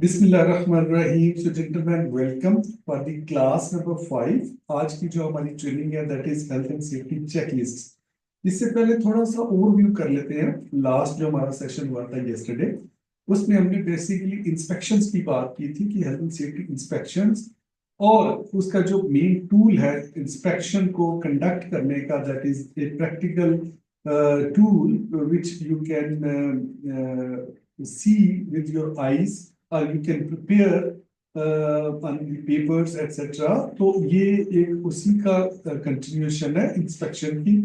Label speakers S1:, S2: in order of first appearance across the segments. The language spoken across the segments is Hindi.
S1: बिस्मिल्लाहिर्रहमानिर्रहीम। So gentleman, welcome for the class number 5। आज की जो हमारी ट्रेनिंग है that is health and safety checklist. इससे पहले थोड़ा सा ओवरव्यू कर लेते हैं। लास्ट जो हमारा सेशन हुआ था यस्टरडे, उसमें हमने बेसिकली इंस्पेक्शंस की बात की थी कि हेल्थ एंड सेफ्टी इंस्पेक्शंस और उसका जो मेन टूल है इंस्पेक्शन को कंडक्ट करने का, that is a practical tool which you can see with your eyes or you can prepare on the papers etc. तो ये एक उसी का कंटिन्यूएशन है इंस्पेक्शन की।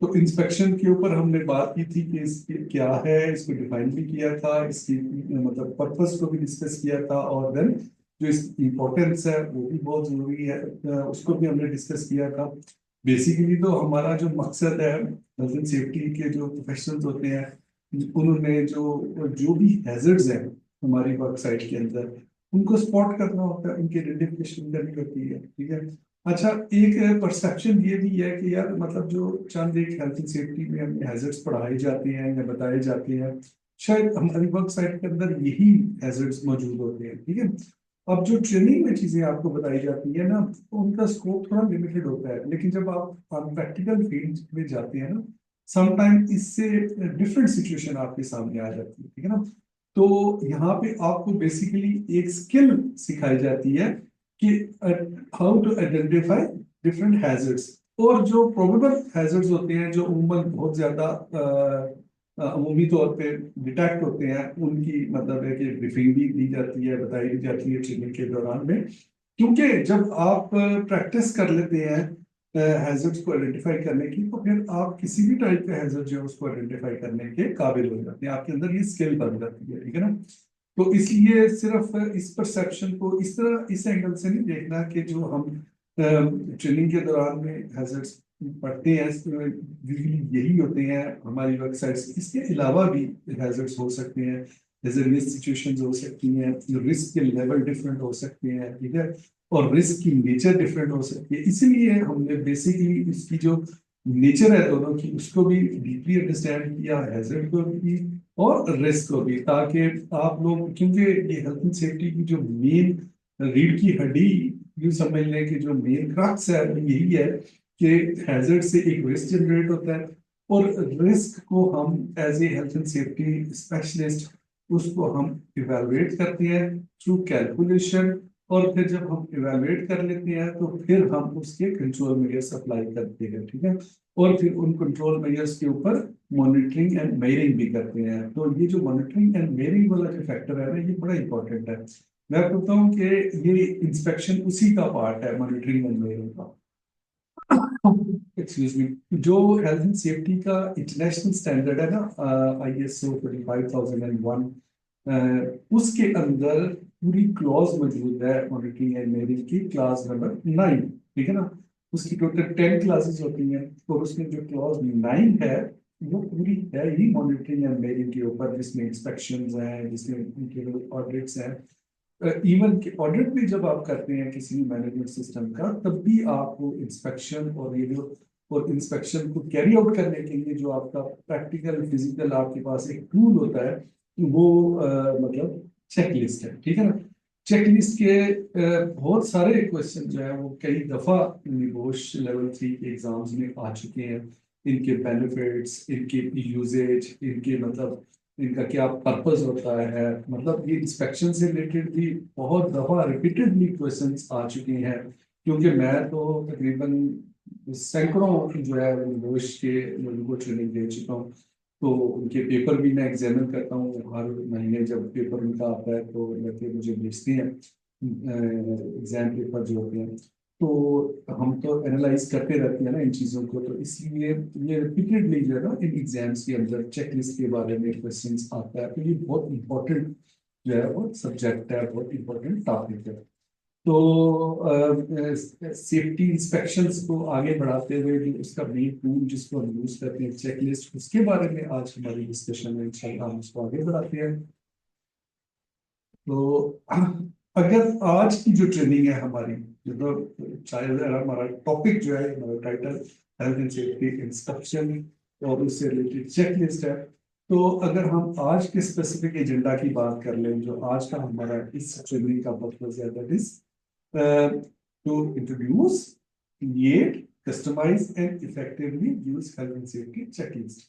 S1: तो इंस्पेक्शन के ऊपर हमने बात की थी कि इसके क्या है, इसको डिफाइन भी किया था, इसकी मतलब पर्पस को भी डिस्कस किया था, और देन जो इसकी इम्पोर्टेंस है वो भी बहुत जरूरी है, उसको भी हमने डिस्कस किया था। बेसिकली तो हमारा जो मकसद है, हेल्थ एंड सेफ्टी के जो प्रोफेशनल्स होते हैं उन्होंने जो जो भी हैजर्ड्स हैं हमारी वर्क साइट के अंदर, उनको स्पॉट करना होता है, उनकी आइडेंटिफिकेशन करनी होती है। ठीक है। अच्छा, एक परसेप्शन ये भी है कि यार मतलब जो चंद एक हेल्थ एंड सेफ्टी में हमें हैजर्ड्स पढ़ाए जाते हैं या बताए जाते हैं, शायद हमारी वर्क साइट के अंदर यही हैजर्ड्स मौजूद होते हैं। ठीक है। अब जो ट्रेनिंग में चीजें आपको बताई जाती है ना, तो उनका स्कोप थोड़ा लिमिटेड होता है, लेकिन जब आप प्रैक्टिकल फील्ड में जाते हैं ना, समटाइम इससे डिफरेंट सिचुएशन आपके सामने आ जाती है। ठीक है ना। तो यहाँ पे आपको बेसिकली एक स्किल सिखाई जाती है कि how to identify different hazards, और जो प्रोबेबल हैजर्ड्स होते हैं जो उम्मन बहुत ज्यादा अमूमी तौर पे डिटेक्ट होते हैं, उनकी मतलब है कि ब्रीफिंग भी दी जाती है, बताई भी जाती है ट्रेनिंग के दौरान में। क्योंकि जब आप प्रैक्टिस कर लेते हैं हैजर्ड्स को आइडेंटिफाई करने की, तो फिर आप किसी भी टाइप का हैजर्ड जो है उसको आइडेंटिफाई करने के काबिल हो जाते हैं, आपके अंदर ये स्किल बन जाती है। ठीक है ना। तो इसलिए सिर्फ इस परसेप्शन को इस तरह इस एंगल से नहीं देखना कि जो हम ट्रेनिंग के दौरान में हैजर्ड्स पढ़ते हैं यूजुअली यही होते हैं हमारी वेबसाइट्स। इसके अलावा भी हैजर्ड्स हो सकते हैं, हैजर्डियस सिचुएशंस हो सकती हैं, रिस्क के लेवल डिफरेंट हो सकते हैं। ठीक है। और रिस्क की नेचर डिफरेंट हो सकती है, इसीलिए हमने बेसिकली इसकी जो नेचर है दोनों की उसको भी डीपली अंडरस्टैंड किया, हैजर्ड को भी और रिस्क को भी, ताकि आप लोग, क्योंकि ये हेल्थ एंड सेफ्टी की जो मेन रीढ़ की हड्डी, यूं समझ लें कि जो मेन क्रक्स है वो यही है कि हैजर्ड से एक रिस्क जनरेट होता है, और रिस्क को हम as a health and safety specialist उसको हम इवेलुएट करते हैं थ्रू कैलकुलेशन, और फिर जब हम इवेलुएट कर लेते हैं तो फिर हम उसके कंट्रोल मेजर्स अप्लाई करते हैं। ठीक है। और फिर उन कंट्रोल मेजर्स के ऊपर मॉनिटरिंग एंड मेजरिंग भी करते हैं। तो ये जो मॉनिटरिंग एंड मेजरिंग वाला जो फैक्टर है ना, ये बड़ा इंपॉर्टेंट है। मैं कहता हूँ कि ये इंस्पेक्शन उसी का पार्ट है, मॉनिटरिंग एंड मेजरिंग का। Excuse me. जो हेल्थ एंड सेफ्टी का इंटरनेशनल स्टैंडर्ड है ना, ISO 25001, उसके अंदर पूरी क्लॉज मौजूद है मॉनिटरिंग एंड मेजरिंग की, क्लास नंबर 9। ठीक है ना। उसकी टोटल 10 क्लासेस होती हैं, और उसमें जो क्लॉज 9 है वो पूरी है ही मॉनिटरिंग एंड मेजरिंग के ऊपर, जिसमें इंस्पेक्शंस हैं, जिसमें ऑडिट्स हैं। इवन ऑडिट भी जब आप करते हैं किसी भी मैनेजमेंट सिस्टम का, तब भी आपको इंस्पेक्शन और ये जो और इंस्पेक्शन को कैरी आउट करने के लिए जो आपका प्रैक्टिकल फिजिकल आपके पास एक टूल होता है, वो मतलब चेकलिस्ट है। ठीक है ना। चेकलिस्ट के बहुत सारे क्वेश्चन जो है वो कई दफा निगोश लेवल 3 के एग्जाम्स में आ चुके हैं। इनके बेनिफिट्स, इनके यूजेज, इनके मतलब इनका क्या पर्पस होता है, मतलब ये इंस्पेक्शन से रिलेटेड भी बहुत दफा रिपीटेडली क्वेश्चंस आ चुके हैं। क्योंकि मैं तो तकरीबन सैकड़ों जो है निगोश के लोगों को ट्रेनिंग दे चुका हूँ, तो उनके पेपर भी मैं एग्जामिन करता हूँ हर महीने। जब पेपर उनका आता है तो लड़के मुझे भेजते हैं एग्जाम पेपर जो होते हैं, तो हम तो एनालाइज करते रहते हैं ना इन चीज़ों को। तो इसलिए ये रिपीटेडली जो है ना इन एग्जाम्स के अंदर चेकलिस्ट के बारे में क्वेश्चंस आता है। तो ये बहुत इंपॉर्टेंट जो है वो सब्जेक्ट है, बहुत इंपॉर्टेंट टॉपिक है। तो सेफ्टी इंस्पेक्शंस को आगे बढ़ाते हुए जो उसका मेन टूल जिसको हम यूज करते हैं चेकलिस्ट, उसके बारे में आज हमारी डिस्कशन है, इंशाल्लाह हम उसको आगे बढ़ाते हैं। तो अगर आज की जो ट्रेनिंग है हमारी, जो शायद हमारा टॉपिक जो है, हमारा title health and safety inspection और उससे रिलेटेड चेकलिस्ट है, तो अगर हम आज के स्पेसिफिक एजेंडा की बात कर लें, जो आज का हमारा इस ट्रेनिंग का पर्पस है, that is to introduce, create, customize and effectively use health and safety checklist.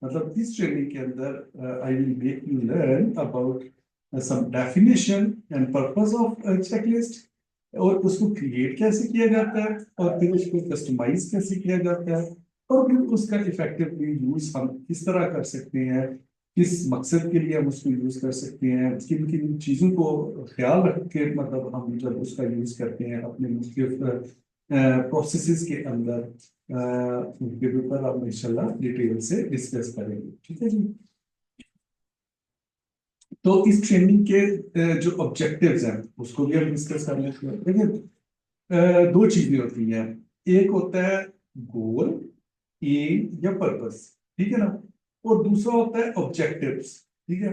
S1: मतलब इस ट्रेनिंग के अंदर I will make you learn about some definition and purpose of checklist, और उसको क्रिएट कैसे किया जाता है, और फिर उसको कस्टमाइज कैसे किया जाता है, और फिर उसका इफेक्टिवली यूज हम किस तरह कर सकते हैं, किस मकसद के लिए हम उसको यूज कर सकते हैं, किन किन चीजों को ख्याल रख के मतलब हम जब उसका यूज करते हैं अपने मुख्तलिफ प्रोसेसेस के अंदर, उनके ऊपर हम इंशाल्लाह डिटेल से डिस्कस करेंगे। ठीक है जी। तो इस ट्रेनिंग के जो ऑब्जेक्टिव्स हैं उसको भी हम डिस्कस कर लेते हैं। देखिए, दो चीजें होती हैं, एक होता है गोल, एम या पर्पस, ठीक है ना, और दूसरा होता है ऑब्जेक्टिव्स। ठीक है,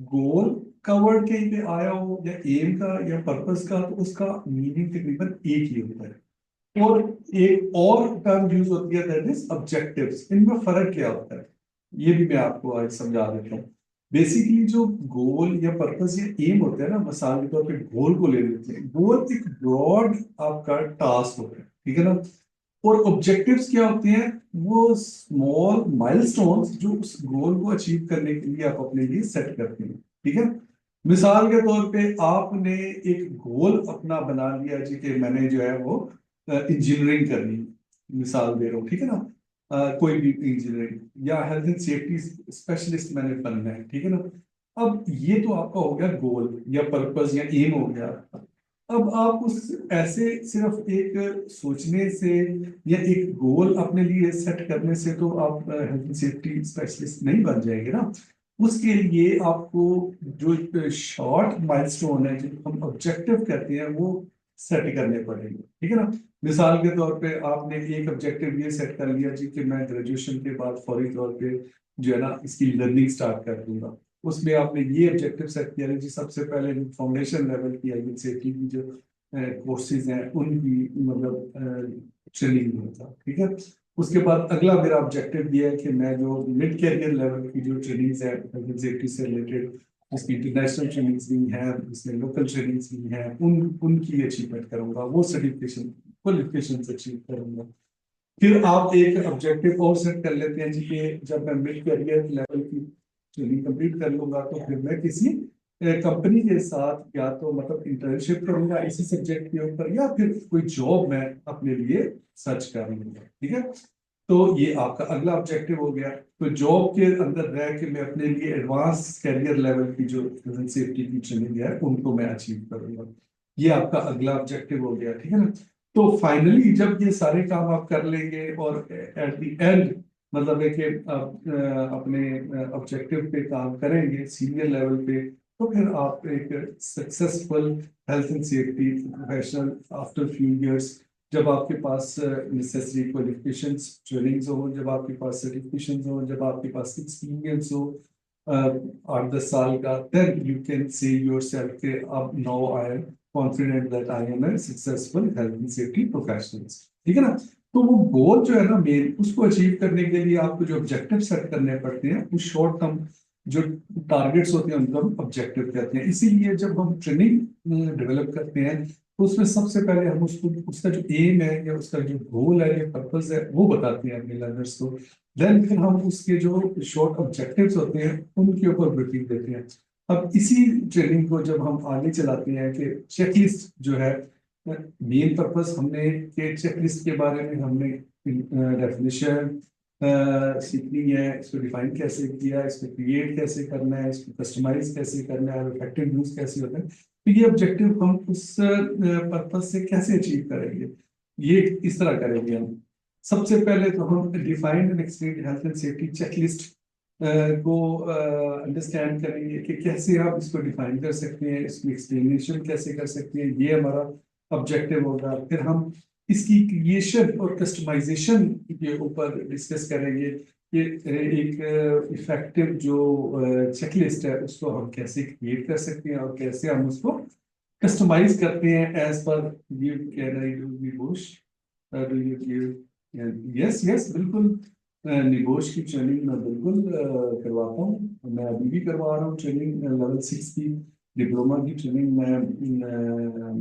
S1: गोल का वर्ड कहीं पे आया हो या एम का या पर्पस का, तो उसका मीनिंग तकरीबन एक ही होता है, और एक और टर्म यूज होती है दैट इज ऑब्जेक्टिव्स। इनमें फर्क क्या होता है ये भी मैं आपको आज समझा देता हूँ। बेसिकली जो गोल या पर्पस या एम होता है ना, मिसाल के तौर पे गोल को ले लेते हैं, गोल एक ब्रॉड आपका टास्क होता है, ठीक है ना, और ऑब्जेक्टिव्स क्या होते हैं, वो स्मॉल माइलस्टोन्स जो उस गोल को अचीव करने के लिए आप अपने लिए सेट करते हैं। ठीक है, मिसाल के तौर पे आपने एक गोल अपना बना लिया जी कि मैंने जो है वो इंजीनियरिंग करनी, मिसाल दे रहा हूँ, ठीक है ना, कोई भी इंजीनियरिंग या हेल्थ एंड सेफ्टी स्पेशलिस्ट मैंने बनना है, ठीक है ना। अब ये तो आपका हो गया गोल या पर्पस या एम हो गया। अब आप उस ऐसे सिर्फ एक सोचने से या एक गोल अपने लिए सेट करने से तो आप हेल्थ सेफ्टी स्पेशलिस्ट नहीं बन जाएंगे ना। उसके लिए आपको जो शॉर्ट माइलस्टोन है, जो हम ऑब्जेक्टिव कहते हैं, वो सेट करने पड़ेंगे। ठीक है ना, मिसाल के तौर पे आपने एक ऑब्जेक्टिव ये सेट कर लिया जी कि मैं ग्रेजुएशन के बाद फौरी तौर पे जो है ना इसकी लर्निंग स्टार्ट कर दूंगा। उसमें आपने ये ऑब्जेक्टिव सेट किया जी सबसे पहले फाउंडेशन लेवल की हेल्थ सेफ्टी की जो कोर्सेज हैं उनकी मतलब ट्रेनिंग होता। ठीक है, उसके बाद अगला मेरा ऑब्जेक्टिव ये है कि मैं जो मिड कैरियर लेवल की जो ट्रेनिंग्स है हेल्थ सेफ्टी से रिलेटेड, जिसकी इंटरनेशनल ट्रेनिंग्स भी हैं, जिसमें लोकल ट्रेनिंग्स भी हैं, उनकी अचीवमेंट करूंगा, वो सर्टिफिकेशन क्वालिफिकेशन अचीव करूंगा। फिर आप एक ऑब्जेक्टिव और सेट कर लेते हैं जी कि जब मैं मिड करियर लेवल की ट्रेनिंग कंप्लीट कर लूंगा तो फिर मैं किसी कंपनी के साथ या तो मतलब इंटर्नशिप करूंगा इसी सब्जेक्ट के ऊपर, या फिर कोई जॉब मैं अपने लिए सर्च कर लूंगा। ठीक है, तो ये आपका अगला ऑब्जेक्टिव हो गया। तो जॉब के अंदर रह के मैं अपने लिए एडवांस कैरियर लेवल की जो सेफ्टी की ट्रेनिंग है उनको मैं अचीव करूंगा। ये आपका अगला ऑब्जेक्टिव हो गया। ठीक है ना, तो फाइनली जब ये सारे काम आप कर लेंगे और एट द एंड मतलब है कि आप अपने ऑब्जेक्टिव पे काम करेंगे सीनियर लेवल पे, तो फिर आप एक successful health and safety professional after few years, जब आपके पास नेसेसरी क्वालिफिकेशंस ट्रेनिंग्स हो, जब आपके पास सर्टिफिकेशंस हो, जब आपके पास एक्सपीरियंस हो 8-10 साल का, then you can say yourself के अब now I am confident that I am a successful health and safety professionals. ठीक है ना, तो वो गोल जो है ना मेन, उसको अचीव करने के लिए आपको जो ऑब्जेक्टिव सेट करने पड़ते हैं वो शॉर्ट टर्म जो टारगेट्स होते हैं उनको हम ऑब्जेक्टिव कहते हैं। इसीलिए जब हम ट्रेनिंग डेवलप करते हैं तो उसमें सबसे पहले हम उसको उसका जो एम है या उसका जो गोल है या पर्पस है वो बताते हैं अपने लर्नर्स को। देन फिर हम उसके जो शॉर्ट ऑब्जेक्टिव्स होते हैं उनके ऊपर ब्रीफिंग देते हैं। अब इसी ट्रेनिंग को जब हम आगे चलाते हैं कि चेकलिस्ट जो है, मेन पर्पस हमने के चेकलिस्ट के बारे में हमने डेफिनेशन सीखनी है, इसको डिफाइन कैसे किया, इसको क्रिएट कैसे करना है, इसको कस्टमाइज कैसे करना है और इफेक्टिव यूज कैसे होता है। तो ये ऑब्जेक्टिव हम उस पर्पस से कैसे अचीव करेंगे, ये इस तरह करेंगे हम। सबसे पहले तो हम defined and explain health and safety checklist को अंडरस्टैंड करेंगे कि कैसे आप इसको डिफाइन कर सकते हैं, इसकी एक्सप्लेनेशन कैसे कर सकते हैं, ये हमारा ऑब्जेक्टिव होगा। फिर हम इसकी क्रिएशन और कस्टमाइजेशन के ऊपर डिस्कस करेंगे कि एक इफेक्टिव जो चेकलिस्ट है उसको हम कैसे क्रिएट कर सकते हैं और कैसे हम उसको कस्टमाइज करते हैं as per you can I do we push do you give. Yes yes बिल्कुल। निगोश की ट्रेनिंग मैं बिल्कुल करवाता हूँ। मैं अभी भी करवा रहा हूँ ट्रेनिंग, लेवल 6 की डिप्लोमा की ट्रेनिंग मैं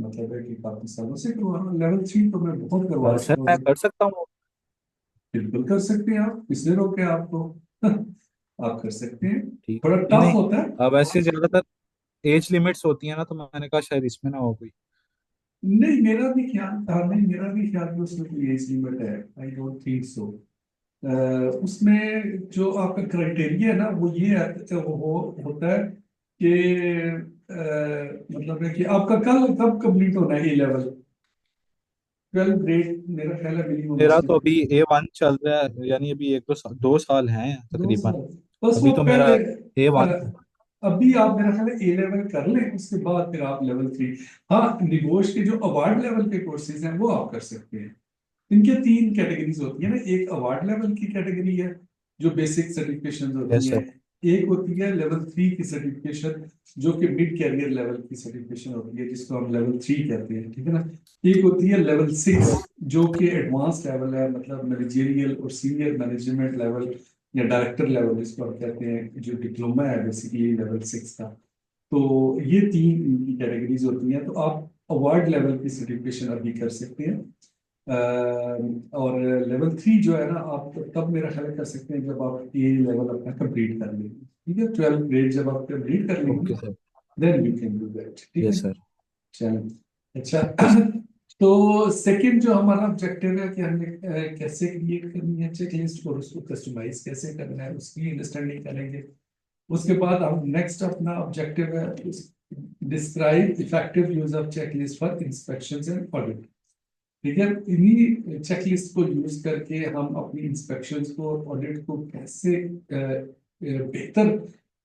S1: मतलब है कि काफी सालों से करवा रहा हूँ। लेवल 3 तो मैं बहुत करवा
S2: सर
S1: चुका
S2: मैं
S1: हूँ।
S2: कर सकता हूँ?
S1: बिल्कुल कर सकते हैं आप, किसने रोके आपको? आप कर सकते हैं।
S2: ठीक।
S1: थोड़ा
S2: नहीं
S1: टफ
S2: नहीं,
S1: होता है।
S2: अब ऐसे ज्यादातर एज लिमिट्स होती है ना, तो मैंने कहा शायद इसमें ना हो कोई।
S1: नहीं, मेरा भी ख्याल था, नहीं मेरा भी ख्याल कि उसमें कोई एज लिमिट है। I don't think so. उसमें जो आपका क्राइटेरिया है ना वो ये वो होता है कि मतलब है कि आपका कल कब कंप्लीट होना है ए लेवल, 12 ग्रेड मेरा ख्याल है मिनिमम
S2: मेरा
S1: उसके
S2: तो
S1: लिए।
S2: अभी A1 चल रहा है, यानी अभी 2 साल हैं
S1: दो
S2: तकरीबन।
S1: साल बस वो
S2: अभी तो
S1: पहले।
S2: मेरा A1 है।
S1: अभी आप मेरा ख्याल है ए लेवल कर लें, उसके बाद फिर आप लेवल 3। हाँ, निगोश के जो अवार्ड लेवल के कोर्सेज हैं वो आप कर सकते हैं। इनके 3 कैटेगरीज होती है ना। एक अवार्ड लेवल की कैटेगरी है जो बेसिक सर्टिफिकेशन होती
S2: यस
S1: हैं।
S2: सर।
S1: एक होती है लेवल 3 की सर्टिफिकेशन जो कि मिड कैरियर लेवल की सर्टिफिकेशन होती है, जिसको हम लेवल 3 कहते हैं, ठीक है ना। एक होती है लेवल 6 जो कि एडवांस लेवल है, मतलब मैनेजरियल और सीनियर मैनेजमेंट लेवल या डायरेक्टर लेवल जिसको हम कहते हैं, जो डिप्लोमा है बेसिकली लेवल 6 का। तो ये 3 इनकी कैटेगरीज होती हैं। तो आप अवार्ड लेवल की सर्टिफिकेशन अभी कर सकते हैं। और लेवल 3 जो है ना, आप तब मेरा ख्याल है कर सकते हैं जब आप ए लेवल अपना कंप्लीट कर लेंगे, ठीक है। 12 ग्रेड जब आप कंप्लीट कर लेंगे
S2: okay sir.
S1: Then you can do that, ठीक है।
S2: Yes sir.
S1: चलो अच्छा।
S2: Okay sir.
S1: तो सेकंड जो हमारा ऑब्जेक्टिव है कि हमने कैसे क्रिएट करनी है चेक लिस्ट और उसको कस्टमाइज कैसे करना है उसकी अंडरस्टैंडिंग करेंगे। उसके बाद हम नेक्स्ट अपना ऑब्जेक्टिव है describe effective use of check list for inspections and audit. ठीक है। इन्हीं चेकलिस्ट को यूज करके हम अपनी इंस्पेक्शंस को, ऑडिट को कैसे बेहतर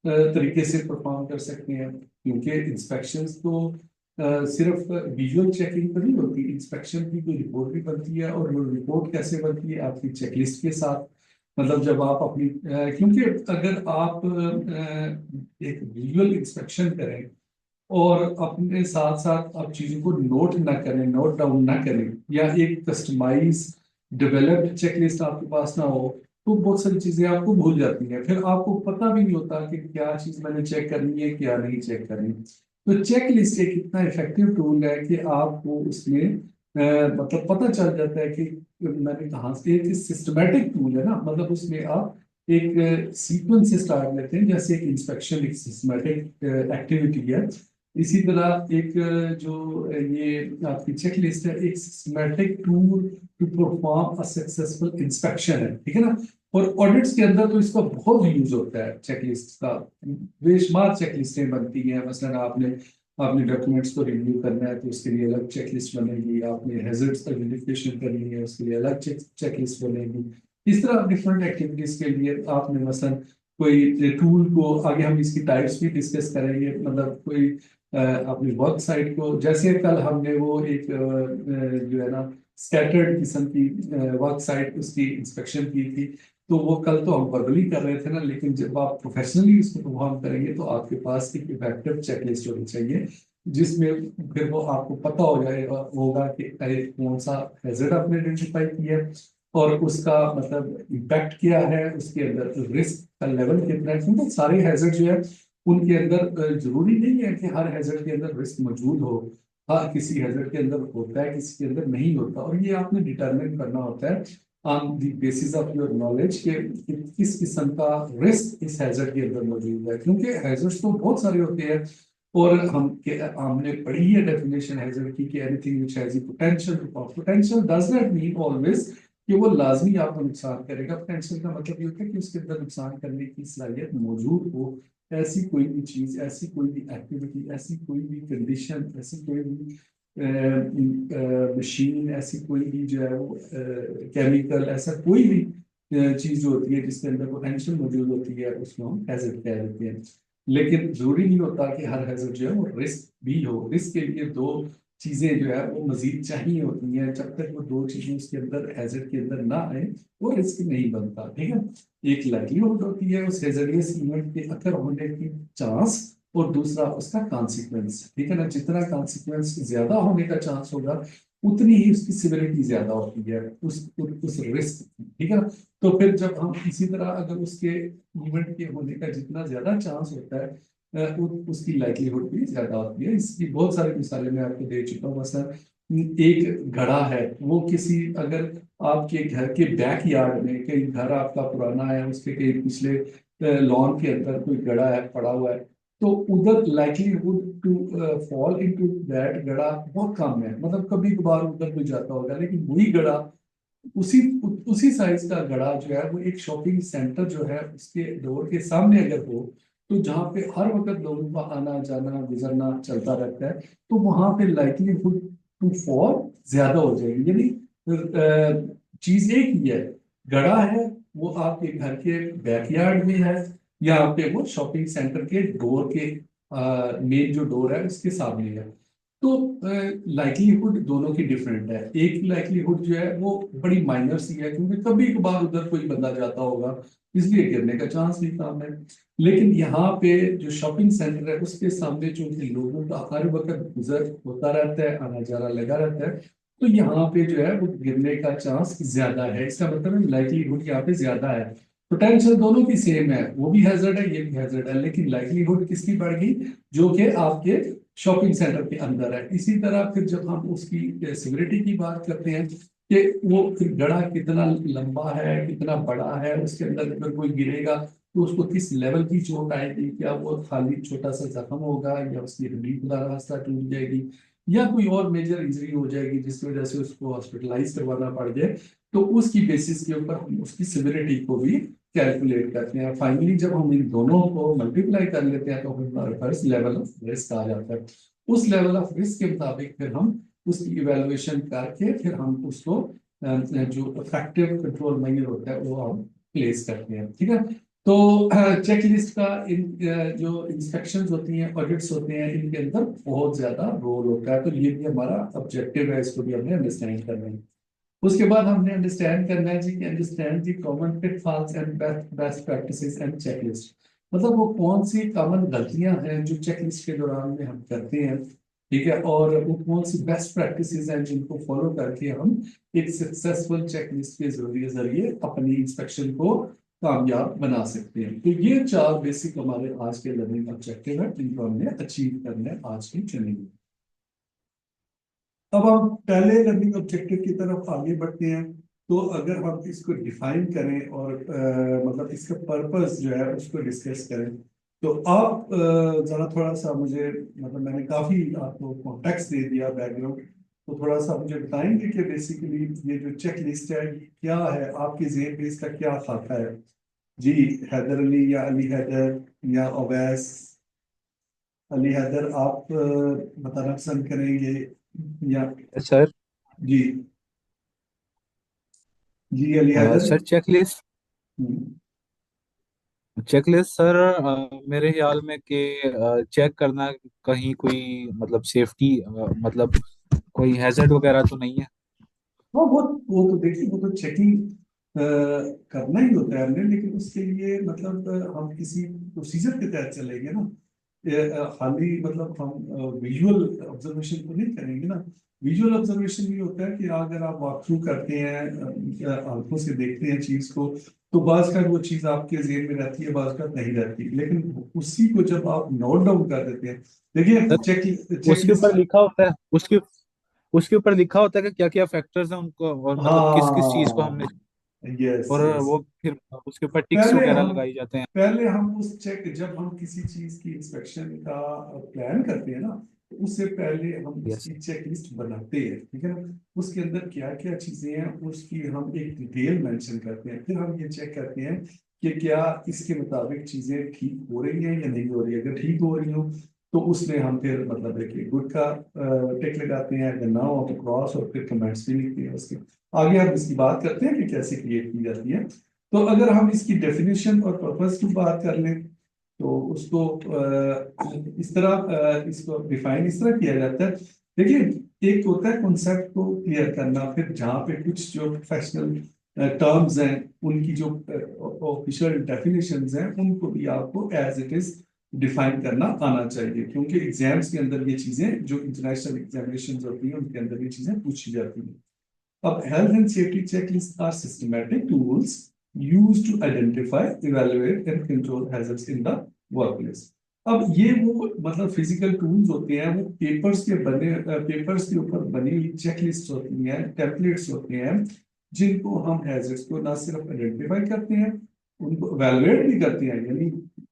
S1: तरीके से परफॉर्म कर सकते हैं, क्योंकि इंस्पेक्शंस तो सिर्फ विजुअल चेकिंग तो नहीं होती। इंस्पेक्शन की कोई रिपोर्ट भी बनती है, और वो रिपोर्ट कैसे बनती है आपकी चेकलिस्ट के साथ। मतलब जब आप अपनी क्योंकि अगर आप एक विजुअल इंस्पेक्शन करें और अपने साथ साथ आप चीजों को नोट ना करें, नोट डाउन ना करें, या एक कस्टमाइज डेवलप्ड चेकलिस्ट आपके पास ना हो, तो बहुत सारी चीजें आपको भूल जाती हैं। फिर आपको पता भी नहीं होता कि क्या चीज मैंने चेक करनी है क्या नहीं चेक करनी। तो चेकलिस्ट एक इतना इफेक्टिव टूल है कि आपको उसमें मतलब पता चल जाता है कि मैंने कहाँ से, एक सिस्टमेटिक टूल है ना। मतलब उसमें आप एक सीक्वेंस से स्टार्ट लेते हैं, जैसे एक इंस्पेक्शन एक सिस्टमेटिक एक्टिविटी है। इसी तरह एक ये आपकी चेक लिस्ट है, एक systematic tool to perform a successful inspection है, ठीक है ना। और ऑडिट्स के अंदर तो इसका बहुत यूज होता है चेक लिस्ट का। बेशुमार चेक लिस्टें बनती हैं। मसलन आपने आपने डॉक्यूमेंट्स को रिव्यू करना है तो उसके लिए अलग चेक लिस्ट बनेगी। आपने हैजर्ड्स आइडेंटिफिकेशन करनी है उसके लिए अलग चेक लिस्ट बनेगी। इस तरह डिफरेंट एक्टिविटीज के लिए आपने मसलन कोई टूल को, आगे हम इसकी टाइप्स भी डिस्कस करेंगे। मतलब कोई अपनी वर्क साइट को, जैसे कल हमने वो एक जो है ना स्कैटर्ड किस्म की वर्क साइट उसकी इंस्पेक्शन की थी। तो वो कल तो हम वर्बली कर रहे थे ना, लेकिन जब आप प्रोफेशनली उसको परफॉर्म करेंगे तो आपके पास एक इफेक्टिव चेकलिस्ट होनी चाहिए, जिसमें फिर वो आपको पता हो जाएगा होगा कि कौन सा हैजर्ड आपने आइडेंटिफाई किया है और उसका मतलब इम्पैक्ट क्या है, उसके अंदर रिस्क का लेवल कितना है। क्योंकि सारे हैजर्ड जो है उनके अंदर जरूरी नहीं है कि हर हैजर्ड के अंदर रिस्क मौजूद हो। हाँ, किसी हैजर्ड के अंदर होता है किसी के अंदर नहीं होता, और ये आपने डिटरमिन करना होता है on the basis of your knowledge कि किस किस्म का रिस्क इस हैजर्ड के अंदर मौजूद है। क्योंकि हैजर्ड्स तो बहुत सारे होते हैं, और हमने पढ़ी है डेफिनेशन हैजर्ड की कि anything which has potential to cause. Potential does not mean always कि वो लाजमी आपको नुकसान करेगा। पोटेंशियल का मतलब ये होता है कि उसके अंदर नुकसान करने की सलाहियत मौजूद हो। ऐसी कोई भी चीज, ऐसी कोई भी एक्टिविटी, ऐसी कोई भी कंडीशन, ऐसी कोई भी मशीन, ऐसी कोई भी जो है वो केमिकल, ऐसा कोई भी चीज जो होती है जिसके अंदर पोटेंशियल मौजूद होती है उसको हम हैजर्ड कह देते हैं। लेकिन जरूरी नहीं होता कि हर हैजर्ड जो है वो रिस्क भी हो। रिस्क के लिए दो चीजें जो है वो मजीद चाहिए होती हैं। जब तक वो दो चीजें उसके अंदर हैजर्ड के अंदर ना आए वो रिस्क नहीं बनता, ठीक है। एक लाइवलीहुड होती है उस हैजर्डियस इवेंट के अकर होने की चांस, और दूसरा उसका कॉन्सिक्वेंस, ठीक है ना। जितना कॉन्सिक्वेंस ज्यादा होने का चांस होगा उतनी ही उसकी सिविलिटी ज्यादा होती है, उस रिस्क, ठीक है ना। तो फिर जब हम इसी तरह अगर उसके इवेंट के होने का जितना ज्यादा चांस होता है, उसकी लाइक्लीहुड भी ज्यादा होती है। इसकी बहुत सारी मिसालें मैं आपको दे चुका हूँ। मसलन एक घड़ा है, वो किसी अगर आपके घर के बैक यार्ड में, कहीं घर आपका पुराना है, उसके कहीं पिछले लॉन के अंदर कोई घड़ा है पड़ा हुआ है, तो उधर likelihood to fall into that घड़ा बहुत कम है। मतलब कभी कभार उधर कोई जाता होगा, लेकिन वही घड़ा, उसी उसी साइज का घड़ा जो है वो एक शॉपिंग सेंटर जो है उसके डोर के सामने अगर हो, तो जहाँ पे हर वक्त लोगों का आना जाना गुजरना चलता रहता है, तो वहां पे लाइक्लीहुड टू फॉल ज्यादा हो जाएगी। यानी चीज एक ही है, घड़ा है, वो आपके घर के बैकयार्ड में है, या पे वो शॉपिंग सेंटर के डोर के मेन जो डोर है उसके सामने है। तो लाइक्लीहुड दोनों की डिफरेंट है। एक लाइक्लीहुड जो है वो बड़ी माइनर सी है, क्योंकि कभी कभार उधर कोई बंदा जाता होगा, इसलिए गिरने का चांस भी कम है। लेकिन यहाँ पे जो शॉपिंग सेंटर है उसके सामने चूंकि लोगों का हर वक्त गुजर होता रहता है, आना जाना लगा रहता है, तो यहाँ पे जो है वो गिरने का चांस ज्यादा है। इसका मतलब लाइक्लीहुड यहाँ पे ज्यादा है। पोटेंशियल दोनों की सेम है, वो भी हैजर्ड है, ये भी हैजर्ड है, लेकिन लाइक्लीहुड किसकी बढ़ गई, जो कि आपके शॉपिंग सेंटर के अंदर है। इसी तरह फिर जब हम उसकी सिविलिटी की बात करते हैं कि वो फिर गड़ा कितना लंबा है, कितना बड़ा है, उसके अंदर अगर कोई गिरेगा तो उसको किस लेवल की चोट आएगी, क्या वो खाली छोटा सा जख्म होगा, या उसकी हड्डी खुदा रास्ता टूट जाएगी, या कोई और मेजर इंजरी हो जाएगी जिसकी वजह से उसको हॉस्पिटलाइज करवाना पड़ जाए, तो उसकी बेसिस के ऊपर हम उसकी सिविलिटी को भी कैलकुलेट करते हैं। फाइनली जब हम इन दोनों को मल्टीप्लाई कर लेते हैं तो हमारे फर्स्ट लेवल ऑफ रिस्क आ जाता है। उस लेवल ऑफ रिस्क के मुताबिक फिर हम उसकी इवेलुएशन करके फिर हम उसको जो इफेक्टिव कंट्रोल मेजर होता है वो हम प्लेस करते हैं, ठीक है। तो चेक लिस्ट का इन जो इंस्पेक्शंस होती हैं, ऑडिट्स होते हैं, इनके अंदर बहुत ज्यादा रोल होता है। तो ये भी हमारा ऑब्जेक्टिव है, इसको भी हमने अंडरस्टैंड करना है। उसके बाद हमने अंडरस्टैंड करना है जी कि understand the common pitfalls and best practices and checklist. मतलब वो कौन सी कॉमन गलतियां हैं जो चेकलिस्ट के दौरान में हम करते हैं, ठीक है, और वो कौन सी बेस्ट प्रैक्टिसेस हैं जिनको फॉलो करके हम एक सक्सेसफुल चेकलिस्ट के जरिए जरिए अपनी इंस्पेक्शन को कामयाब बना सकते हैं। तो ये चार बेसिक हमारे आज के लर्निंग ऑब्जेक्टिव है जिनको हमने अचीव करना है आज की ट्रेनिंग में। अब हम पहले लर्निंग ऑब्जेक्टिव की तरफ आगे बढ़ते हैं। तो अगर हम इसको डिफाइन करें और मतलब इसका पर्पस जो है उसको डिस्कस करें, तो आप जरा थोड़ा सा मुझे, मतलब मैंने काफी आपको कॉन्टेक्स्ट दे दिया, बैकग्राउंड, तो थोड़ा सा मुझे बताएंगे कि बेसिकली ये जो चेक लिस्ट है ये क्या है, आपके जेहन में इसका क्या खाता है। जी, हैदर अली या अली हैदर या अवैस, अली हैदर आप बताना पसंद करेंगे या?
S2: सर।
S1: जी, जी अली हैदर।
S2: सर चेकलिस्ट
S1: हम्म,
S2: चेकलिस्ट सर, मेरे ख्याल में कि चेक करना कहीं कोई मतलब सेफ्टी मतलब कोई हैजर्ड वगैरह तो नहीं है।
S1: हाँ, वो तो देखिए, वो तो चेकिंग करना ही होता है हमने, लेकिन उसके लिए मतलब हम किसी प्रोसीजर के तहत चलेंगे ना। खाली मतलब हम विजुअल ऑब्जर्वेशन तो नहीं करेंगे ना। विजुअल ऑब्जर्वेशन ये होता है कि अगर आप वॉक थ्रू करते हैं, आंखों से देखते हैं चीज को, तो बाज का वो चीज आपके जेहन में रहती है, बाज का नहीं रहती, लेकिन उसी को जब आप नोट डाउन कर देते हैं, देखिए
S2: सर
S1: चेक चेक
S2: उसके ऊपर
S1: लिस्ट।
S2: लिखा होता है, उसके उसके ऊपर लिखा होता है कि क्या क्या फैक्टर्स हैं उनको, और मतलब किस किस चीज को हमने,
S1: हाँ, यस
S2: और
S1: यस।
S2: वो फिर उसके ऊपर टिक्स
S1: पहले
S2: वगैरह
S1: हम
S2: लगाई जाते हैं।
S1: पहले हम उस चेक, जब हम किसी चीज की इंस्पेक्शन का प्लान करते हैं ना, तो उससे पहले हम
S2: यस।
S1: उसकी चेक लिस्ट बनाते हैं, ठीक है ना। उसके अंदर क्या क्या चीजें हैं उसकी हम एक डिटेल मेंशन करते हैं, फिर हम ये चेक करते हैं कि क्या इसके मुताबिक चीजें ठीक हो रही हैं या नहीं हो रही है। अगर ठीक हो रही हो तो उसमें हम फिर मतलब देखिए गुड का टिक लगाते हैं, अगर ना हो तो क्रॉस, और फिर कमेंट्स भी लिखते हैं उसके आगे। हम इसकी बात करते हैं कि कैसे क्रिएट की जाती है। तो अगर हम इसकी डेफिनेशन और पर्पस की बात कर लें, तो उसको इस तरह इसको डिफाइन इस तरह किया जाता है। देखिए, एक होता है कॉन्सेप्ट को क्लियर करना, फिर जहाँ पे कुछ जो प्रोफेशनल टर्म्स हैं, उनकी जो ऑफिशियल डेफिनेशंस हैं, उनको भी आपको एज इट इज डिफाइन करना आना चाहिए, क्योंकि एग्जाम्स के अंदर ये चीजें, जो इंटरनेशनल एग्जामिनेशन होती हैं उनके अंदर ये चीजें पूछी जाती हैं। अब health and safety checklists are systematic tools used to identify, evaluate and control hazards in the workplace. अब ये वो मतलब फिजिकल टूल्स होते हैं, वो पेपर्स के ऊपर बनी हुई चेकलिस्ट होती हैं, टेम्पलेट्स होते हैं, जिनको हम हैजर्ड्स को ना सिर्फ आइडेंटिफाई करते हैं, उनको इवैल्यूएट भी करते हैं। यानी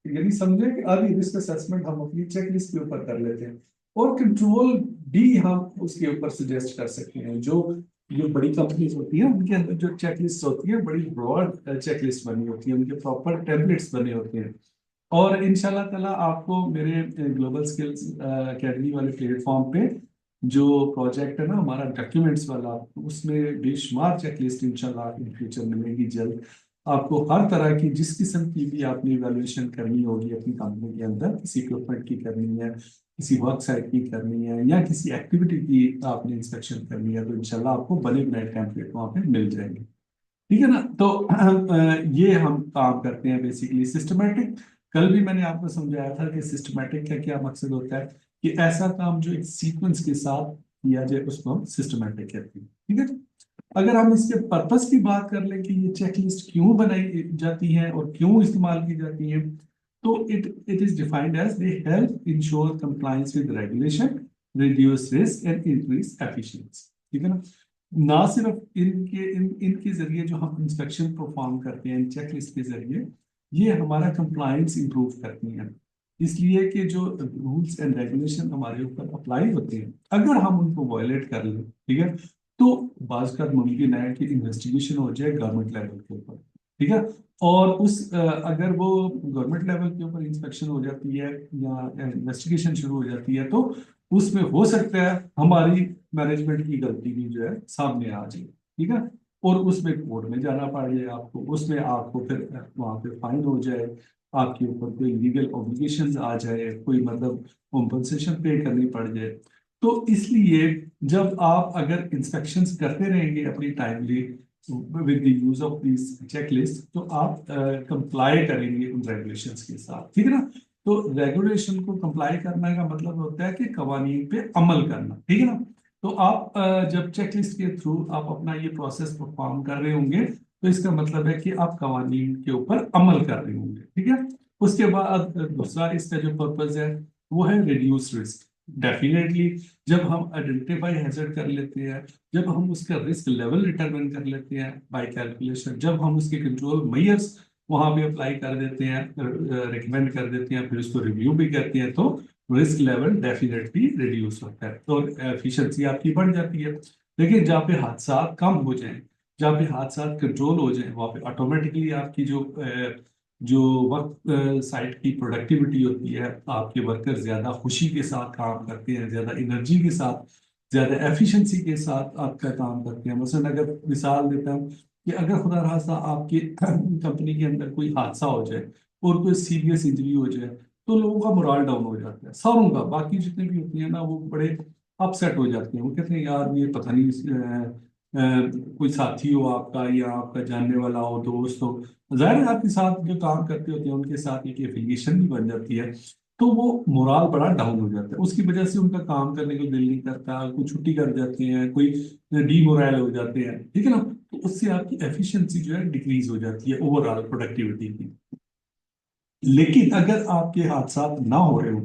S1: यानी समझे कि आधी रिस्क असेसमेंट हम अपनी चेकलिस्ट के ऊपर कर लेते हैं, और कंट्रोल भी हम उसके ऊपर सजेस्ट कर सकते हैं। जो बड़ी कंपनीज होती है उनके अंदर जो चेकलिस्ट होती है, बड़ी ब्रॉड चेकलिस्ट बनी होती है, उनके प्रॉपर टेम्पलेट्स बने होते हैं। और इंशाल्लाह ताला आपको मेरे ग्लोबल स्किल्स एकेडमी वाले प्लेटफॉर्म पे जो प्रोजेक्ट है ना हमारा डॉक्यूमेंट्स वाला, उसमें बेशुमार चेकलिस्ट इंशाल्लाह इन फ्यूचर मिलेगी जल्द। आपको हर तरह की जिस किस्म की भी आपने इवैल्यूएशन करनी होगी अपनी कंपनी के अंदर, किसी इक्विपमेंट की करनी है, किसी वर्क साइट की करनी है, या किसी एक्टिविटी की आपने इंस्पेक्शन करनी है, तो इंशाल्लाह आपको बने बनाए टेम्पलेट वहाँ पे मिल जाएंगे। ठीक है ना। तो ये हम काम करते हैं बेसिकली सिस्टमेटिक। कल भी मैंने आपको समझाया था कि सिस्टमेटिक का क्या मकसद होता है, कि ऐसा काम जो एक सीक्वेंस के साथ किया जाए उसको हम सिस्टमेटिक कहते हैं। ठीक है। अगर हम इसके पर्पस की बात कर लें कि ये चेकलिस्ट क्यों बनाई जाती है और क्यों इस्तेमाल की जाती है, तो it is defined as they help ensure compliance with regulation, reduce risk and increase efficiency. ठीक है ना। ना सिर्फ इनके जरिए जो हम इंस्पेक्शन परफॉर्म करते हैं चेकलिस्ट के जरिए, ये हमारा कंप्लायंस इंप्रूव करती हैं, इसलिए कि जो रूल्स एंड रेगुलेशन हमारे ऊपर अप्लाई होते हैं, अगर हम उनको वायलेट कर लें, ठीक है, तो बाज का मुमकिन है कि इन्वेस्टिगेशन हो जाए गवर्नमेंट लेवल के ऊपर। ठीक है। और अगर वो गवर्नमेंट लेवल के ऊपर इंस्पेक्शन हो जाती है या इन्वेस्टिगेशन शुरू हो जाती है, तो उसमें हो सकता है हमारी मैनेजमेंट की गलती भी जो है सामने आ जाए। ठीक है। और उसमें कोर्ट में जाना पड़ जाए आपको, उसमें आपको फिर वहां पे फाइन हो जाए, आपके ऊपर कोई लीगल ऑब्लिगेशंस आ जाए, कोई मतलब कॉम्पनसेशन पे करनी पड़ जाए। तो इसलिए जब आप अगर इंस्पेक्शंस करते रहेंगे अपनी timely with the use of this checklist, तो आप कंप्लाई करेंगे उन रेगुलेशंस के साथ। ठीक है ना। तो रेगुलेशन को कंप्लाई करने का मतलब होता है कि कवानीन पे अमल करना। ठीक है ना। तो आप जब चेकलिस्ट के थ्रू आप अपना ये प्रोसेस परफॉर्म कर रहे होंगे, तो इसका मतलब है कि आप कवानीन के ऊपर अमल कर रहे होंगे। ठीक है। उसके बाद दूसरा इसका जो पर्पज है वो है रिड्यूस रिस्क। डेफिनेटली जब हम आइडेंटिफाई हैजर्ड कर लेते हैं, जब हम उसका रिस्क लेवल डिटरमिन कर लेते हैं बाय कैलकुलेशन, जब हम उसके कंट्रोल मेजर्स वहां पे अप्लाई कर देते हैं, रिकमेंड कर देते हैं, फिर उसको रिव्यू भी करते हैं, तो रिस्क लेवल डेफिनेटली रिड्यूस होता है और एफिशिएंसी आपकी बढ़ जाती है। लेकिन जहाँ पे हादसा कम हो जाए, जहाँ पे हादसा कंट्रोल हो जाए, वहाँ पे ऑटोमेटिकली आपकी जो वर्क साइट की प्रोडक्टिविटी होती है, आपके वर्कर ज्यादा खुशी के साथ काम करते हैं, ज्यादा एनर्जी के साथ, ज्यादा एफिशिएंसी के साथ आपका काम करते हैं। मसलन अगर मिसाल देता हूँ कि अगर खुदा खास्ता आपकी कंपनी के अंदर कोई हादसा हो जाए और कोई सीरियस इंजरी हो जाए, तो लोगों का मोराल डाउन हो जाता है, सारों का, बाकी जितने भी होती है ना, वो बड़े अपसेट हो जाते हैं। वो कहते हैं यार ये पता नहीं कोई साथी हो आपका या आपका जानने वाला हो, दोस्त हो, जाहिर है आपके साथ जो काम करते होते हैं उनके साथ एक एफिलिएशन भी बन जाती है, तो वो मोराल बड़ा डाउन हो जाता है। उसकी वजह से उनका काम करने को दिल नहीं करता, कोई छुट्टी कर जाते हैं, कोई डीमोरल हो जाते हैं। ठीक है ना। तो उससे आपकी एफिशिएंसी जो है डिक्रीज हो जाती है, ओवरऑल प्रोडक्टिविटी की। लेकिन अगर आपके हादसा ना हो रहे हो,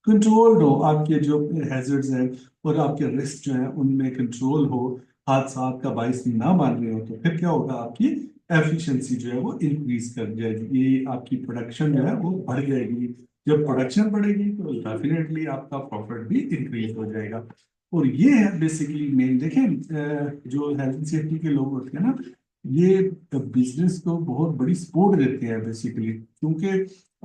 S1: कंट्रोल्ड हो, आपके जो हैजर्ड्स हैं और आपके रिस्क जो है उनमें कंट्रोल हो, हादसा का बाइस ना मान रहे हो, तो फिर क्या होगा, आपकी एफिशिएंसी जो है वो इंक्रीज कर जाएगी, ये आपकी प्रोडक्शन जो है वो बढ़ जाएगी। जब प्रोडक्शन बढ़ेगी तो डेफिनेटली आपका प्रॉफिट भी इंक्रीज हो जाएगा। और ये है बेसिकली मेन। देखें जो हेल्थ सेफ्टी के लोग होते हैं ना, ये बिजनेस को बहुत बड़ी सपोर्ट देते हैं बेसिकली, क्योंकि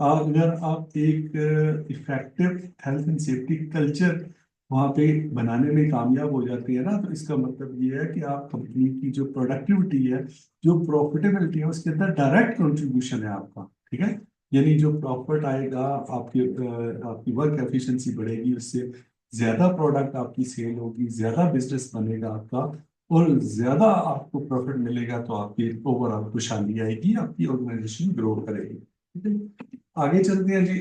S1: अगर आप एक effective health and safety culture वहाँ पे बनाने में कामयाब हो जाती है ना, तो इसका मतलब ये है कि आप कंपनी की जो प्रोडक्टिविटी है, जो प्रॉफिटेबिलिटी है, उसके अंदर डायरेक्ट कंट्रीब्यूशन है आपका। ठीक है। यानी जो प्रॉफिट आएगा, आपकी वर्क एफिशिएंसी बढ़ेगी, उससे ज्यादा प्रोडक्ट आपकी सेल होगी, ज्यादा बिजनेस बनेगा आपका, और ज्यादा आपको प्रॉफिट मिलेगा, तो आपकी ओवरऑल खुशहाली आएगी, आपकी ऑर्गेनाइजेशन ग्रो करेगी। ठीक है। आगे चलते हैं जी।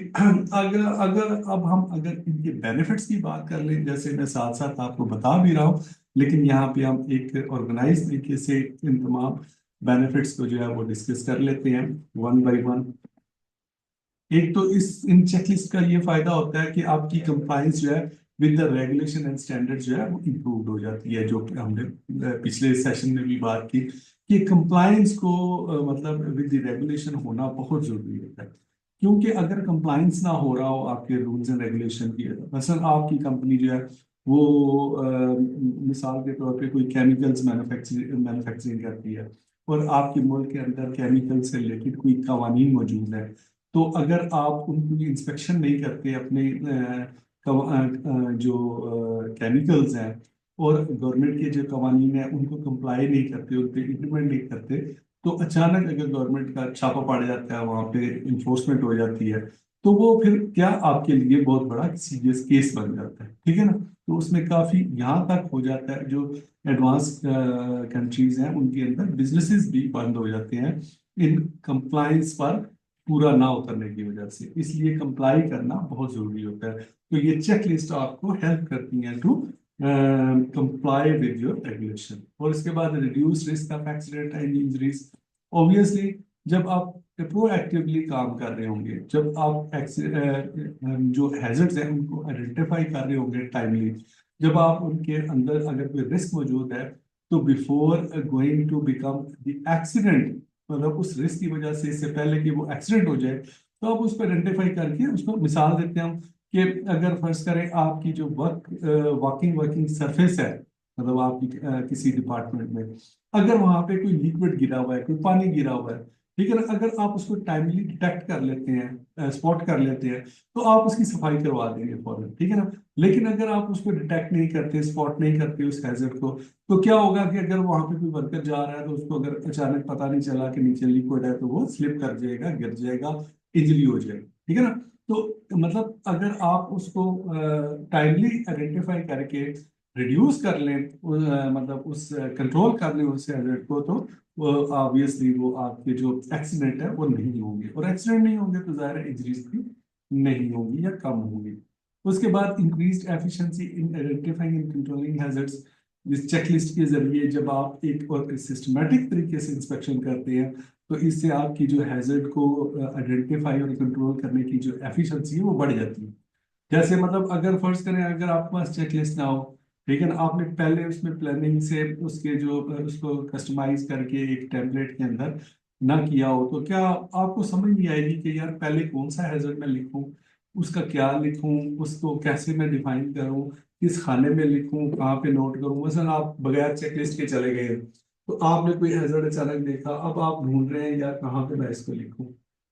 S1: अगर अगर अब हम अगर इनके बेनिफिट्स की बात कर लें, जैसे मैं साथ साथ आपको बता भी रहा हूँ, लेकिन यहाँ पे हम एक ऑर्गेनाइज तरीके से इन तमाम बेनिफिट्स को जो है वो डिस्कस कर लेते हैं वन बाय वन। एक तो इस इन चेकलिस्ट का ये फायदा होता है कि आपकी कंप्लाइंस जो है with the regulation and standard जो है वो इम्प्रूव हो जाती है, जो कि हमने पिछले सेशन में भी बात की कि कंप्लाइंस को मतलब विद द रेगुलेशन होना बहुत जरूरी होता है। क्योंकि अगर कंप्लाइंस ना हो रहा हो आपके रूल्स एंड रेगुलेशन की, मसलन आपकी कंपनी जो है वो मिसाल के तौर पे कोई केमिकल्स मैन्युफैक्चरिंग करती है और आपके मुल्क के अंदर केमिकल से रिलेटेड कोई कवानीन मौजूद है, तो अगर आप उनकी इंस्पेक्शन नहीं करते अपने जो केमिकल्स हैं और गवर्नमेंट के जो कवानीन है उनको कंप्लाई नहीं करते, उन पे इम्प्लीमेंट नहीं करते, तो अचानक अगर गवर्नमेंट का छापा पड़ जाता है, वहाँ पे इन्फोर्समेंट हो जाती है, तो वो फिर क्या आपके लिए बहुत बड़ा सीरियस केस बन जाता है, ठीक है ना। तो उसमें काफी यहाँ तक हो जाता है, जो एडवांस कंट्रीज हैं उनके अंदर बिजनेसेस भी बंद हो जाते हैं इन कंप्लायंस पर पूरा ना उतरने की वजह से। इसलिए कंप्लाई करना बहुत जरूरी होता है। तो ये चेक लिस्ट आपको हेल्प करती है to comply with your regulation. और इसके बाद reduce risk of accident and injuries. Obviously जब आप प्रोएक्टिवली काम कर रहे होंगे, जब आप जो हैजर्ड्स हैं उनको आइडेंटिफाई कर रहे होंगे टाइमली, जब आप उनके अंदर अगर कोई रिस्क मौजूद है, तो before going to become the accident, मतलब उस रिस्क की वजह से इससे पहले कि वो एक्सीडेंट हो जाए, तो आप उसको आइडेंटिफाई करके उसको मिसाल देते हैं हम कि अगर फर्ज करें आपकी जो वर्किंग वर्किंग सरफेस है, मतलब आपकी किसी डिपार्टमेंट में अगर वहां पे कोई लिक्विड गिरा हुआ है, कोई पानी गिरा हुआ है, ठीक है ना, अगर आप उसको टाइमली डिटेक्ट कर लेते हैं, स्पॉट कर लेते हैं, तो आप उसकी सफाई करवा देंगे फौरन, ठीक है ना। लेकिन अगर आप उसको डिटेक्ट नहीं करते, स्पॉट नहीं करते उस हैजर्ड को, तो क्या होगा कि अगर वहां पे कोई वर्कर जा रहा है तो उसको अगर अचानक पता नहीं चला कि नीचे लिक्विड है, तो वो स्लिप कर जाएगा, गिर जाएगा, इंजरी हो जाएगी, ठीक है ना। तो मतलब अगर आप उसको टाइमली आइडेंटिफाई करके रिड्यूस कर लें, मतलब उस कंट्रोल कर लें उस हैजर्ड को, तो ऑब्वियसली वो आपके जो एक्सीडेंट है वो नहीं होंगे, और एक्सीडेंट नहीं होंगे तो ज़ाहिर इंजरीज भी नहीं होंगी या कम होंगी। उसके बाद increased efficiency in identifying and controlling hazards. इस चेकलिस्ट के जरिए जब आप एक और सिस्टमेटिक तरीके से इंस्पेक्शन करते हैं, तो इससे आपकी जो हैजर्ड को आइडेंटिफाई और कंट्रोल करने की जो एफिशिएंसी है वो बढ़ जाती है। जैसे मतलब अगर फर्ज करें अगर आपके पास चेकलिस्ट ना हो, लेकिन आपने पहले उसमें प्लानिंग से उसके जो उसको कस्टमाइज करके एक टेम्पलेट के अंदर ना किया हो, तो क्या आपको समझ नहीं आएगी कि यार पहले कौन सा हैजर्ड मैं लिखूं, उसका क्या लिखूं, उसको कैसे मैं डिफाइन करूं, किस खाने में लिखूं, कहाँ पे नोट करूं। मसलन आप बगैर चेकलिस्ट के चले गए, तो आपने कोई हैजर्ड अचानक देखा, अब आप ढूंढ रहे हैं यार कहाँ पे मैं इसको लिखूं,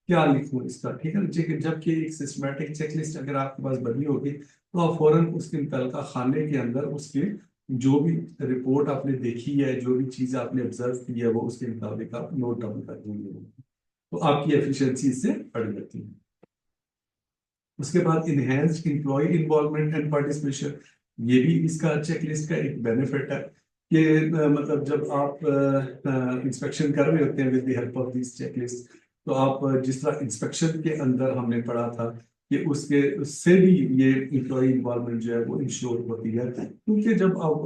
S1: क्या लिखूं इसका, ठीक है ना। जबकि एक सिस्टमेटिक चेकलिस्ट अगर आपके पास बनी होगी, तो आप फौरन उसके मुतलका खाने के अंदर उसके जो भी रिपोर्ट आपने देखी है, जो भी चीज आपने ऑब्जर्व की है, वो उसके मुताबिक आप नोट डाउन कर देंगे, तो आपकी एफिशिएंसी इससे बढ़ जाती है। उसके बाद enhanced employ involvement and participation, ये भी इसका चेकलिस्ट का एक बेनिफिट है कि मतलब जब आप इंस्पेक्शन कर रहे होते हैं with the help of this checklist, तो आप जिस तरह इंस्पेक्शन के अंदर हमने पढ़ा था कि उसके उससे भी ये एम्प्लॉय इन्वॉल्वमेंट जो है वो इंश्योर होती है, क्योंकि जब आप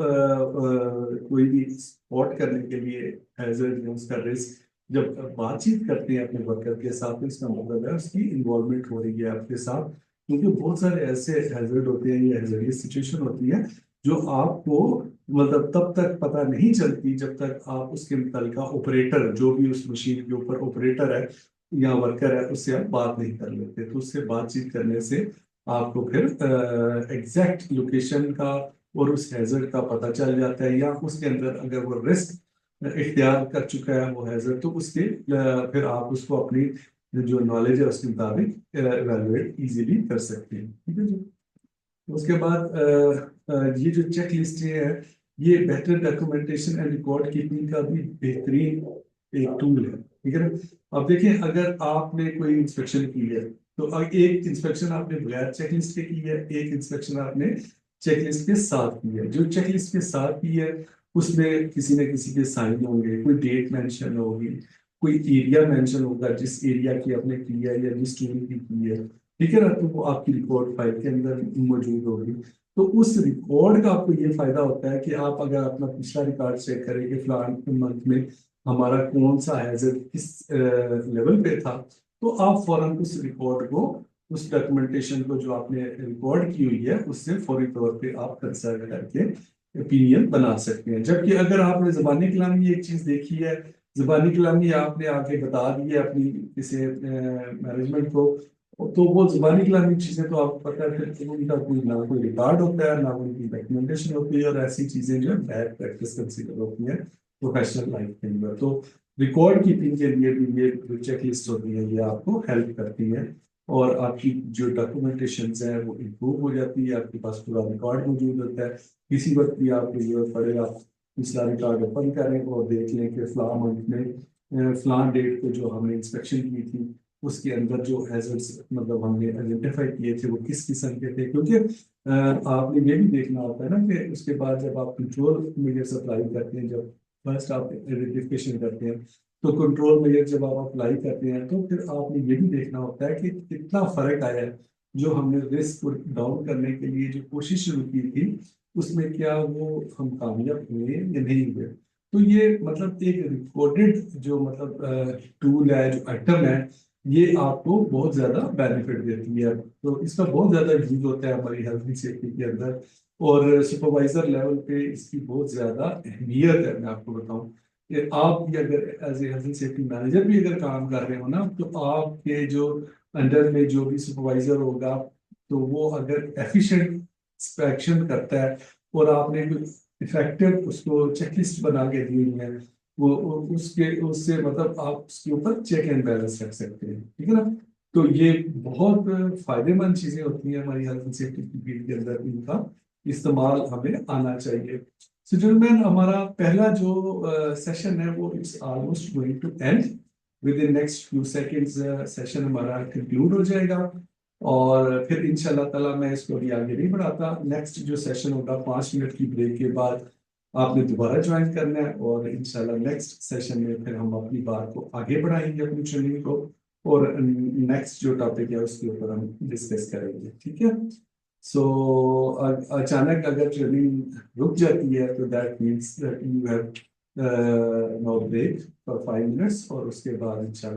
S1: कोई भी स्पॉट करने के लिए हैजर्ड या उसका रिस्क जब बातचीत करते हैं अपने वर्कर के साथ, तो इसका मतलब है उसकी इन्वॉल्वमेंट हो रही है आपके साथ। क्योंकि बहुत सारे ऐसे हैजर्ड होते हैं या हैजर्डियस सिचुएशन होती है जो आपको मतलब तब तक पता नहीं चलती जब तक आप उसके मुतलका ऑपरेटर, जो भी उस मशीन के ऊपर ऑपरेटर है या वर्कर है, उससे आप बात नहीं कर लेते। तो उससे बातचीत करने से आपको फिर एग्जैक्ट लोकेशन का और उस हैजर्ड का पता चल जाता है, या उसके अंदर अगर वो रिस्क इख्तियार कर चुका है वो हैजर्ड, तो उसके फिर आप उसको अपनी जो नॉलेज है उसके मुताबिक एवेलुएट इजीली कर सकते हैं, ठीक है जी। उसके बाद ये जो चेक लिस्ट है, ये बेहतर डॉक्यूमेंटेशन एंड रिकॉर्ड कीपिंग का भी बेहतरीन एक टूल है, ठीक है ना। अब देखिए अगर आपने कोई इंस्पेक्शन की है, तो एक इंस्पेक्शन आपने बगैर चेकलिस्ट के की है, एक इंस्पेक्शन आपने चेकलिस्ट के साथ की है। जो चेकलिस्ट के साथ की है उसमें किसी न किसी के साइन होंगे, कोई डेट मेंशन होगी, कोई एरिया मेंशन होगा जिस एरिया की आपने की है या जिस टूल की है, ठीक है ना, तो वो आपकी रिकॉर्ड फाइल के अंदर मौजूद होगी। तो उस रिकॉर्ड का आपको ये फायदा होता है कि आप अगर अपना पिछला रिकॉर्ड चेक करें कि फलान मंथ में हमारा कौन सा हैजर्ड किस लेवल पे था, तो आप फौरन उस रिकॉर्ड को, उस डॉक्यूमेंटेशन को जो आपने रिकॉर्ड की हुई है उससे फौरी तौर पे आप कंसल्ट करके ओपिनियन बना सकते हैं। जबकि अगर आपने जबानी कलामी एक चीज देखी है, जबानी कलामी आपने आगे बता दी है अपनी किसी मैनेजमेंट को, तो वो जबानी कलामी चीजें तो आपको पता है, फिर उनका कोई ना कोई रिकॉर्ड होता है ना उनकी डॉक्यूमेंटेशन होती है, और ऐसी चीजें जो है बैड प्रैक्टिस कंसिडर होती है प्रोफेशनल लाइफ के अंदर। तो रिकॉर्ड कीपिंग के लिए भी ये जो चेकलिस्ट होती है ये आपको हेल्प करती है, और आपकी जो डॉक्यूमेंटेशन है वो इम्प्रूव हो जाती है, आपके पास पूरा रिकॉर्ड मौजूद होता है। किसी वक्त भी आपको जरूरत पड़े आप पिछला रिकॉर्ड ओपन करें और देख लें कि फलां मंथ में फलां डेट को जो हमने इंस्पेक्शन की थी उसके अंदर जो हैजर्ड्स मतलब हमने आइडेंटिफाई किए थे वो किस किस्म के थे। क्योंकि आपने ये भी देखना होता है ना कि उसके बाद जब आप कंट्रोल मेजर्स अप्लाई करते हैं, जब फर्स्ट आप आइडेंटिफिकेशन करते हैं, तो कंट्रोल मेजर जब आप अप्लाई करते हैं तो फिर आपने ये भी देखना होता है कि कितना फर्क आया है। जो हमने रिस्क को डाउन करने के लिए जो कोशिश शुरू की थी उसमें क्या वो हम कामयाब हुए या नहीं हुए। तो ये मतलब एक रिकॉर्डेड जो मतलब टूल है, जो आइटम है, ये आपको बहुत ज्यादा बेनिफिट देती है। तो इसका बहुत ज्यादा यूज होता है हमारी हेल्थ एंड सेफ्टी के अंदर, और सुपरवाइजर लेवल पे इसकी बहुत ज्यादा अहमियत है। मैं आपको बताऊं कि आप भी अगर as a health and safety manager भी अगर काम कर रहे हो ना, तो आपके जो अंडर में जो भी सुपरवाइजर होगा, तो वो अगर एफिशिएंट इंस्पेक्शन करता है और आपने इफेक्टिव उसको चेकलिस्ट बना के दी हुई है, उसके उससे मतलब आप उसके ऊपर चेक एंड बैलेंस रख सकते हैं, ठीक है ना। तो ये बहुत फायदेमंद चीजें होती हैं हमारी हेल्थ एंड सेफ्टी की फील्ड के अंदर, इनका इस्तेमाल हमें आना चाहिए। सो चिल्ड्रन, हमारा पहला जो सेशन है वो it's almost going to end. Within next few seconds session हमारा कंक्लूड हो जाएगा, और फिर इंशाल्लाह ताला मैं इसको अभी आगे नहीं बढ़ाता। नेक्स्ट जो सेशन होगा 5 मिनट की ब्रेक के बाद आपने दोबारा ज्वाइन करना है, और इंशाल्लाह नेक्स्ट सेशन में फिर हम अपनी बात को आगे बढ़ाएंगे, अपनी ट्रेनिंग को, और नेक्स्ट जो टॉपिक है उसके ऊपर हम डिस्कस करेंगे, ठीक है। सो अचानक अगर ट्रेनिंग रुक जाती है तो that means that you have no break for 5 minutes, और उसके बाद इंशाल्लाह